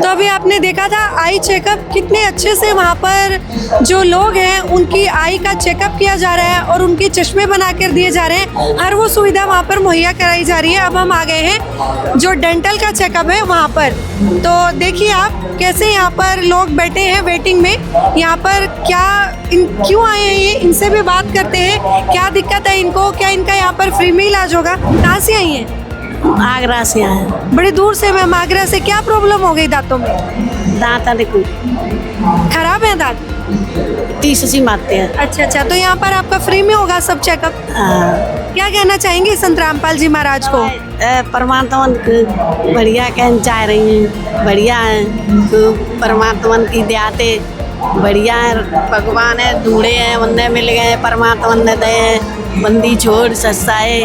तो अभी आपने देखा था आई चेकअप, कितने अच्छे से वहाँ पर जो लोग हैं उनकी आई का चेकअप किया जा रहा है और उनके चश्मे बना कर दिए जा रहे हैं। हर वो सुविधा वहाँ पर मुहैया कराई जा रही है। अब हम आ गए हैं जो डेंटल का चेकअप है वहाँ पर। तो देखिए आप कैसे यहाँ पर लोग बैठे हैं वेटिंग में। यहाँ पर क्यों आए हैं ये, इनसे भी बात करते हैं। क्या दिक्कत है इनको, क्या इनका यहाँ पर फ्री में इलाज होगा? कहाँ से आई हैं? आगरा से आए। बड़ी दूर से मैम, आगरा से। क्या प्रॉब्लम हो गई दांतों में? दांत देखो खराब है दांत? 30 मारते हैं। अच्छा, तो यहाँ पर आपका फ्री में होगा सब चेकअप। क्या कहना चाहेंगे संत रामपाल जी महाराज को? परमात्मा बढ़िया कहना चाह रही हैं, बढ़िया है तो परमात्मा की दयाते बढ़िया है। भगवान है, ढूंढे हैं वन्ने मिल गए, परमात्मा ने दे बंदी छोड़ सस्ताए।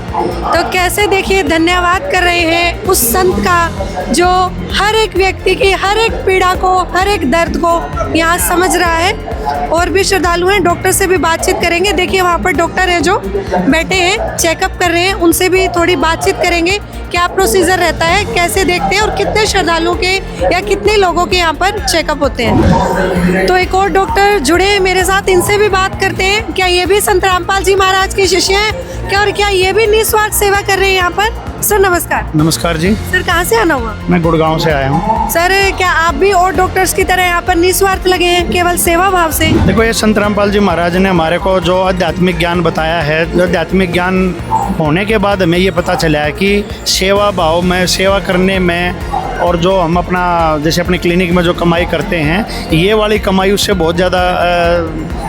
तो कैसे देखिए धन्यवाद कर रहे हैं उस संत का जो हर एक व्यक्ति की हर एक पीड़ा को, हर एक दर्द को यहाँ समझ रहा है। और भी श्रद्धालु हैं, डॉक्टर से भी बातचीत करेंगे। देखिए वहाँ पर डॉक्टर हैं जो बैठे हैं, चेकअप कर रहे हैं, उनसे भी थोड़ी बातचीत करेंगे। क्या प्रोसीजर रहता है, कैसे देखते हैं और कितने श्रद्धालुओं के या कितने लोगों के यहाँ पर चेकअप होते हैं। तो एक और डॉक्टर जुड़े हैं मेरे साथ, इनसे भी बात करते हैं। क्या ये भी संत रामपाल जी महाराज के शिष्य हैं क्या, और क्या ये भी निस्वार्थ सेवा कर रहे हैं यहाँ पर? सर नमस्कार। नमस्कार जी। सर कहाँ से आना हुआ? मैं गुड़गांव से आया हूँ। सर क्या आप भी और डॉक्टर्स की तरह यहाँ पर निस्वार्थ लगे हैं केवल सेवा भाव से? देखो, ये संत रामपाल जी महाराज ने हमारे को जो आध्यात्मिक ज्ञान बताया है, जो आध्यात्मिक ज्ञान होने के बाद हमें ये पता चला है कि सेवा भाव में, सेवा करने में, और जो हम अपना जैसे अपने क्लिनिक में जो कमाई करते हैं, ये वाली कमाई उससे बहुत ज़्यादा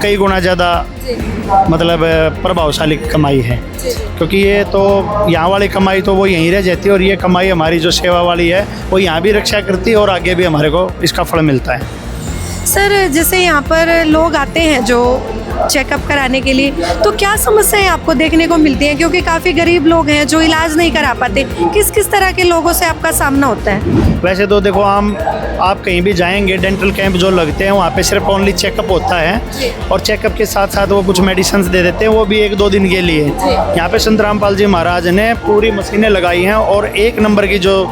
कई गुना ज़्यादा मतलब प्रभावशाली कमाई है। क्योंकि ये तो यहाँ वाली कमाई तो वो यहीं रह जाती है, और ये कमाई हमारी जो सेवा वाली है वो यहाँ भी रक्षा करती है और आगे भी हमारे को इसका फल मिलता है। सर जैसे यहाँ पर लोग आते हैं जो चेकअप कराने के लिए, तो क्या समस्याएं आपको देखने को मिलती हैं? क्योंकि काफ़ी गरीब लोग हैं जो इलाज नहीं करा पाते। किस किस तरह के लोगों से आपका सामना होता है? वैसे तो देखो, आप कहीं भी जाएंगे, डेंटल कैंप जो लगते हैं वहाँ पे सिर्फ ओनली चेकअप होता है, और चेकअप के साथ साथ वो कुछ मेडिसिन दे देते हैं, वो भी 1-2 दिन के लिए। यहाँ पे संत रामपाल जी महाराज ने पूरी मशीनें लगाई हैं, और 1 नंबर की जो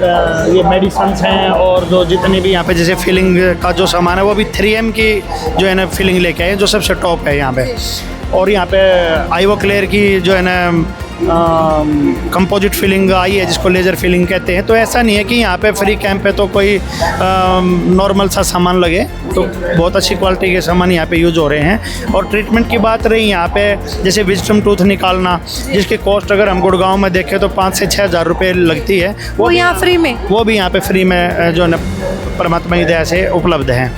ये मेडिसिन हैं, और जो जितने भी यहाँ पे जैसे फिलिंग का जो सामान है वो भी 3M की जो है ना फिलिंग लेके आए, जो सबसे टॉप है यहाँ पे। और यहाँ पे आईवो क्लियर की जो है ना कंपोजिट फिलिंग आई है, जिसको लेज़र फिलिंग कहते हैं। तो ऐसा नहीं है कि यहाँ पे फ्री कैंप पे तो कोई नॉर्मल सा सामान लगे, तो बहुत अच्छी क्वालिटी के सामान यहाँ पे यूज हो रहे हैं। और ट्रीटमेंट की बात रही यहाँ पे, जैसे विजडम टूथ निकालना, जिसकी कॉस्ट अगर हम गुड़गांव में देखें तो 5 से 6 हज़ार रुपये लगती है, वो यहाँ फ्री में, वो भी यहाँ पे फ्री में जो है परमात्मा की दया से उपलब्ध है।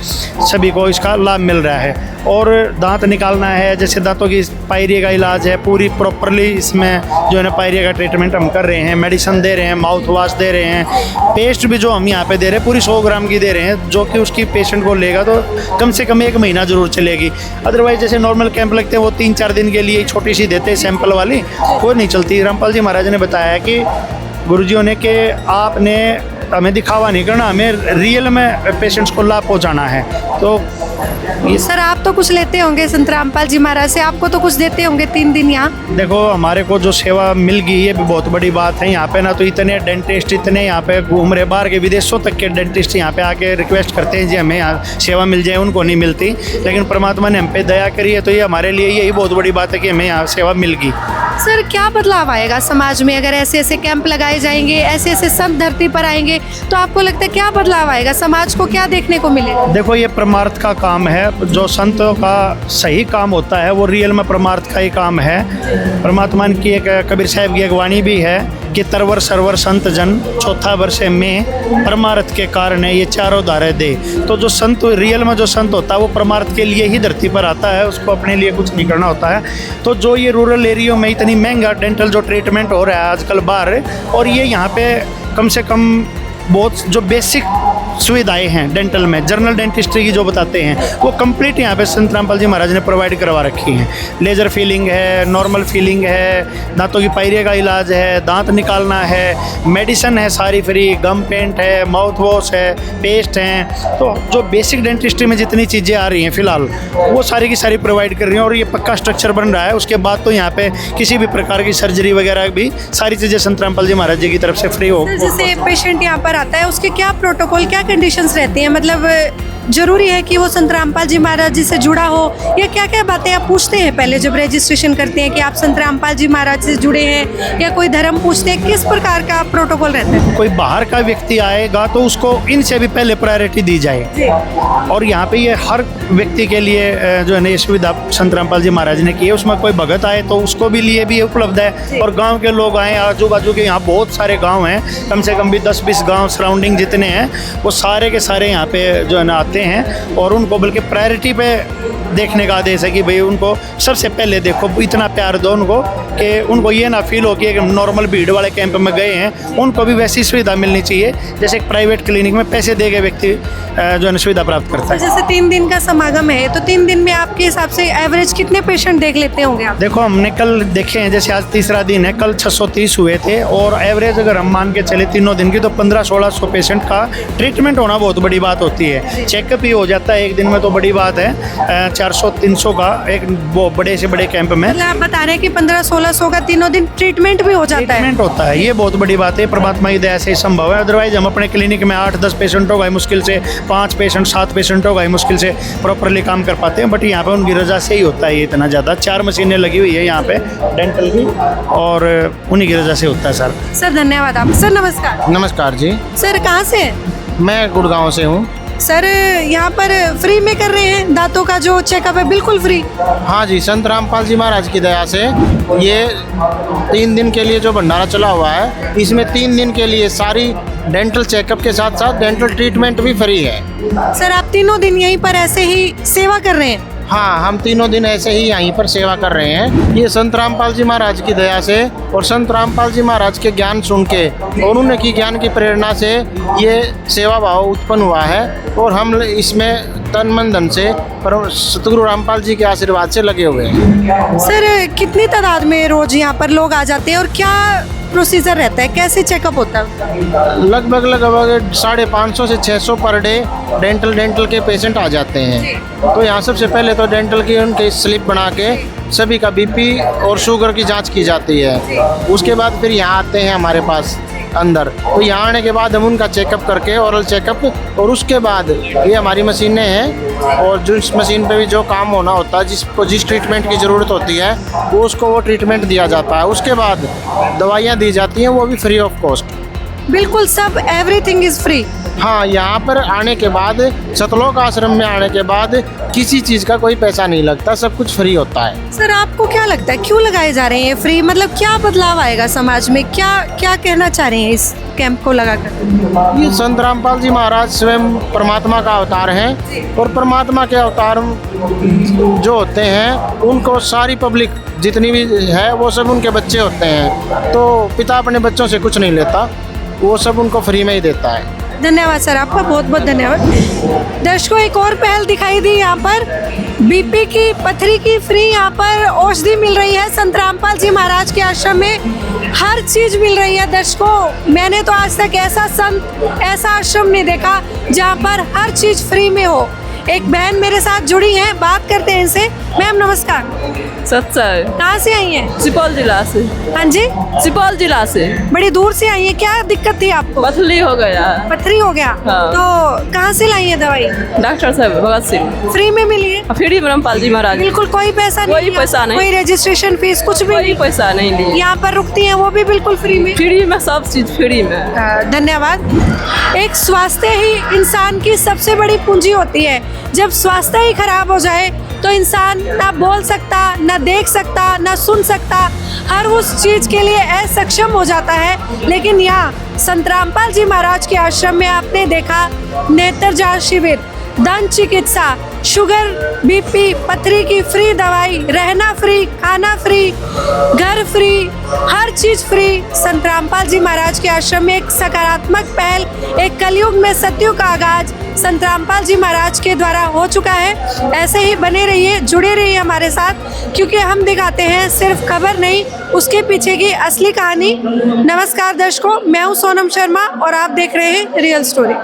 सभी को इसका लाभ मिल रहा है। और दांत निकालना है, जैसे दांतों की पायरिया का इलाज है, पूरी प्रॉपरली इसमें जो है ना पायरिया का ट्रीटमेंट हम कर रहे हैं, मेडिसिन दे रहे हैं, माउथ वॉश दे रहे हैं, पेस्ट भी जो हम यहाँ पे दे रहे हैं पूरी 100 ग्राम की दे रहे हैं, जो कि उसकी पेशेंट को लेगा तो कम से कम 1 महीना ज़रूर चलेगी। अदरवाइज जैसे नॉर्मल कैंप लगते हैं वो 3-4 दिन के लिए छोटी सी देते हैं सैंपल वाली, वो नहीं चलती। रामपाल जी महाराज ने बताया है कि गुरुजियों ने कि आपने हमें दिखावा नहीं करना, हमें रियल में पेशेंट्स को लाभ पहुँचाना है। तो सर आप तो कुछ लेते होंगे संत रामपाल जी महाराज से, आपको तो कुछ देते होंगे 3 दिन यहाँ? देखो, हमारे को जो सेवा मिल गई ये भी बहुत बड़ी बात है। यहाँ पे ना तो इतने डेंटिस्ट इतने यहाँ पे घूम रहे, बाहर के विदेशों तक के डेंटिस्ट यहाँ पे आके रिक्वेस्ट करते हैं जी हमें यहाँ सेवा मिल जाए, उनको नहीं मिलती। लेकिन परमात्मा ने हम पे दया करी है, तो ये हमारे लिए यही बहुत बड़ी बात है कि हमें यहाँ सेवा मिल गई। सर क्या बदलाव आएगा समाज में अगर ऐसे ऐसे कैंप लगाए जाएंगे, ऐसे ऐसे संत धरती पर आएंगे, तो आपको लगता है क्या बदलाव आएगा? समाज को क्या देखने को मिलेगा? देखो, ये परमार्थ का काम है। जो संतों का सही काम होता है वो रियल में परमार्थ का ही काम है। परमात्मा की एक कबीर साहब की एक वाणी भी है कि तरवर सरवर संत जन, चौथा वर्ष में परमार्थ के कारण है ये चारों धारे दे। तो जो संत रियल में जो संत होता है वो परमार्थ के लिए ही धरती पर आता है, उसको अपने लिए कुछ नहीं करना होता है। तो जो ये रूरल एरिया में इतनी महंगा डेंटल जो ट्रीटमेंट हो रहा है आजकल बाहर, और ये यहाँ पे कम से कम बहुत जो बेसिक सुविधाएं हैं डेंटल में, जनरल डेंटिस्ट्री की जो बताते हैं वो कंप्लीट यहाँ पे संत रामपाल जी महाराज ने प्रोवाइड करवा रखी हैं। लेज़र फीलिंग है, नॉर्मल फीलिंग है, दांतों की पायरिया का इलाज है, दांत निकालना है, मेडिसिन है सारी फ्री, गम पेंट है, माउथ वॉश है, पेस्ट हैं। तो जो बेसिक डेंटिस्ट्री में जितनी चीज़ें आ रही हैं फ़िलहाल वो सारी की सारी प्रोवाइड कर रही हैं और ये पक्का स्ट्रक्चर बन रहा है। उसके बाद तो यहाँ पे किसी भी प्रकार की सर्जरी वगैरह भी सारी चीज़ें संत रामपाल जी महाराज जी की तरफ से फ्री हो। जैसे पेशेंट यहाँ पर आता है उसके क्या प्रोटोकॉल, क्या कंडीशंस रहती हैं? मतलब जरूरी है कि वो संत रामपाल जी महाराज जी से जुड़ा हो या क्या क्या बातें आप पूछते हैं पहले जब रजिस्ट्रेशन करते हैं कि आप संत रामपाल जी महाराज से जुड़े हैं, या कोई धर्म पूछते हैं? किस प्रकार का प्रोटोकॉल रहता है? कोई बाहर का व्यक्ति आएगा तो उसको इनसे भी पहले प्रायोरिटी दी जाए। और यहाँ पे ये हर व्यक्ति के लिए जो है ना ये सुविधा संत रामपाल जी महाराज ने की है। उसमें कोई भगत आए तो उसको भी लिए भी उपलब्ध है, और गांव के लोग आए, आजू बाजू के यहाँ बहुत सारे गांव हैं, कम से कम भी 10-20 गांव सराउंडिंग जितने हैं वो सारे के सारे यहाँ पे जो है ना आते हैं। और उनको बल्कि प्रायोरिटी पे देखने का आदेश है कि भाई उनको सबसे पहले देखो, इतना प्यार दो उनको कि उनको ये ना फील हो कि एक नॉर्मल भीड़ वाले कैंप में गए हैं। उनको भी वैसी सुविधा मिलनी चाहिए जैसे एक प्राइवेट क्लिनिक में पैसे दे के व्यक्ति जो है ना सुविधा प्राप्त करता है। जैसे 3 दिन का समागम है तो 3 दिन में आपके हिसाब से एवरेज कितने पेशेंट देख लेते होंगे आप? देखो हमने कल देखे हैं, जैसे आज तीसरा दिन है, कल 630 हुए थे और एवरेज अगर हम मान के चले तीनों दिन की तो 1500-1600 पेशेंट का ट्रीटमेंट होना बहुत बड़ी बात होती है। चेकअप ही हो जाता है एक दिन में तो बड़ी बात है। 400-300 का एक वो बड़े से बड़े कैंप में मतलब आप बता रहे हैं कि 1500-1600 का तीनों दिन ट्रीटमेंट भी हो जाता है? ट्रीटमेंट होता है, ये बहुत बड़ी बात है। परमात्मा की दया से ही संभव है। अदरवाइज हम अपने क्लिनिक में 8-10 पेशेंट हो गए मुश्किल से, 5 पेशेंट 7 पेशेंट हो गए मुश्किल से प्रॉपरली काम कर पाते हैं। बट यहाँ पे उनकी रजा से ही होता है ये इतना ज़्यादा। 4 मशीनें लगी हुई है यहाँ पे डेंटल की और उन्हीं की रजा से होता है सर। सर धन्यवाद आप। सर नमस्कार। नमस्कार जी, सर कहाँ से हैं? मैं गुड़गांव से हूँ। सर यहाँ पर फ्री में कर रहे हैं दांतों का जो चेकअप है, बिल्कुल फ्री? हाँ जी, संत रामपाल जी महाराज की दया से ये 3 दिन के लिए जो भंडारा चला हुआ है, इसमें 3 दिन के लिए सारी डेंटल चेकअप के साथ साथ डेंटल ट्रीटमेंट भी फ्री है। सर आप तीनों दिन यहीं पर ऐसे ही सेवा कर रहे हैं? हाँ, हम तीनों दिन ऐसे ही यहीं पर सेवा कर रहे हैं। ये संत रामपाल जी महाराज की दया से और संत रामपाल जी महाराज के ज्ञान सुन के और उनकी ज्ञान की प्रेरणा से ये सेवा भाव उत्पन्न हुआ है और हम इसमें तन मन धन से सतगुरु रामपाल जी के आशीर्वाद से लगे हुए हैं। सर कितनी तादाद में रोज यहाँ पर लोग आ जाते हैं और क्या प्रोसीजर रहता है, कैसे चेकअप होता है? लगभग 550 से 600 पर डे डेंटल के पेशेंट आ जाते हैं। तो यहाँ सबसे पहले तो डेंटल की उनकी स्लिप बना के सभी का बीपी और शुगर की जांच की जाती है। उसके बाद फिर यहाँ आते हैं हमारे पास अंदर, तो यहाँ आने के बाद हम उनका चेकअप करके ओरल चेकअप, और उसके बाद ये हमारी मशीनें हैं और जिस मशीन पे भी जो काम होना होता है, जिसको जिस ट्रीटमेंट की ज़रूरत होती है वो उसको वो ट्रीटमेंट दिया जाता है। उसके बाद दवाइयाँ दी जाती हैं, वो भी फ्री ऑफ कॉस्ट। बिल्कुल सब एवरीथिंग इज फ्री? हाँ, यहाँ पर आने के बाद सतलोक आश्रम में आने के बाद किसी चीज़ का कोई पैसा नहीं लगता, सब कुछ फ्री होता है। सर आपको क्या लगता है क्यों लगाए जा रहे हैं फ्री? मतलब क्या बदलाव आएगा समाज में, क्या क्या कहना चाह रहे हैं इस कैंप को लगाकर? ये संत रामपाल जी महाराज स्वयं परमात्मा का अवतार हैं और परमात्मा के अवतार जो होते हैं उनको सारी पब्लिक जितनी भी है वो सब उनके बच्चे होते हैं। तो पिता अपने बच्चों से कुछ नहीं लेता, वो सब उनको फ्री में ही देता है। धन्यवाद सर, आपका बहुत बहुत धन्यवाद। दर्शकों एक और पहल दिखाई दी यहाँ पर, बीपी की, पथरी की फ्री यहाँ पर औषधि मिल रही है। संत रामपाल जी महाराज के आश्रम में हर चीज मिल रही है। दर्शकों मैंने तो आज तक ऐसा संत, ऐसा आश्रम नहीं देखा जहाँ पर हर चीज फ्री में हो। एक बहन मेरे साथ जुड़ी है, बात करते हैं इनसे। मैम नमस्कार। सत्सर। कहाँ से आई हैं? सुपौल जिला से। हाँ जी, सुपौल जिला से। बड़ी दूर से आई हैं, क्या दिक्कत थी आपको? पथरी हो गया। पथरी हो गया? हाँ। तो कहाँ से लाई है दवाई? डॉक्टर साहब भगत सिंह। फ्री में मिली है? फ्री में रामपाल जी महाराज। बिल्कुल कोई पैसा नहीं? कोई पैसा नहीं। कोई रजिस्ट्रेशन फीस कुछ भी कोई नहीं? पैसा नहीं ली। यहाँ पर रुकती हैं वो भी बिल्कुल फ्री में? फ्री में, सब चीज फ्री में। धन्यवाद। एक स्वास्थ्य ही इंसान की सबसे बड़ी पूंजी होती है। जब स्वास्थ्य ही खराब हो जाए तो इंसान ना बोल सकता, ना देख सकता, ना सुन सकता, हर उस चीज के लिए असक्षम हो जाता है। लेकिन यहाँ संत रामपाल जी महाराज के आश्रम में आपने देखा नेत्र जांच शिविर, दंत चिकित्सा, शुगर, बीपी, पथरी की फ्री दवाई, रहना फ्री, खाना फ्री, घर फ्री, हर चीज फ्री। संत रामपाल जी महाराज के आश्रम में एक सकारात्मक पहल, एक कलयुग में सतयुग का आगाज संत रामपाल जी महाराज के द्वारा हो चुका है। ऐसे ही बने रहिए, जुड़े रहिए हमारे साथ, क्योंकि हम दिखाते हैं सिर्फ खबर नहीं, उसके पीछे की असली कहानी। नमस्कार दर्शकों, मैं हूं सोनम शर्मा और आप देख रहे हैं रियल स्टोरी।